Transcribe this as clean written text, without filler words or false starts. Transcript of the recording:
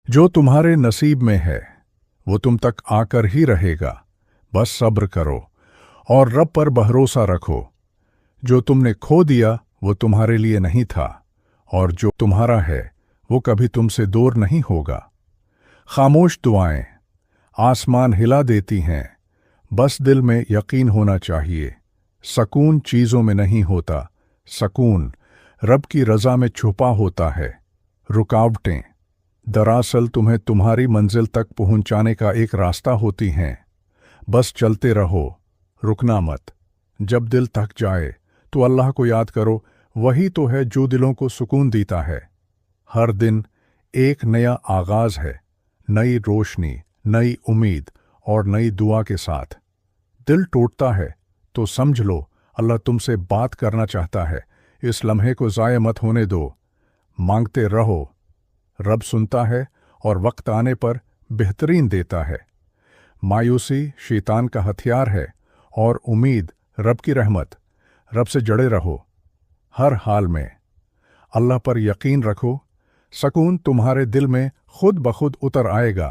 जो तुम्हारे नसीब में है वो तुम तक आकर ही रहेगा। बस सब्र करो और रब पर भरोसा रखो। जो तुमने खो दिया वो तुम्हारे लिए नहीं था, और जो तुम्हारा है वो कभी तुमसे दूर नहीं होगा। खामोश दुआएं आसमान हिला देती हैं, बस दिल में यकीन होना चाहिए। सकून चीज़ों में नहीं होता, सकून रब की रज़ा में छुपा होता है। रुकावटें दरअसल तुम्हें तुम्हारी मंजिल तक पहुंचाने का एक रास्ता होती हैं। बस चलते रहो, रुकना मत। जब दिल थक जाए तो अल्लाह को याद करो, वही तो है जो दिलों को सुकून देता है। हर दिन एक नया आगाज है, नई रोशनी, नई उम्मीद और नई दुआ के साथ। दिल टूटता है तो समझ लो अल्लाह तुमसे बात करना चाहता है। इस लम्हे को ज़ाया मत होने दो। मांगते रहो, रब सुनता है और वक्त आने पर बेहतरीन देता है। मायूसी शैतान का हथियार है और उम्मीद रब की रहमत। रब से जड़े रहो हर हाल में। अल्लाह पर यकीन रखो, सकून तुम्हारे दिल में खुद ब खुद उतर आएगा।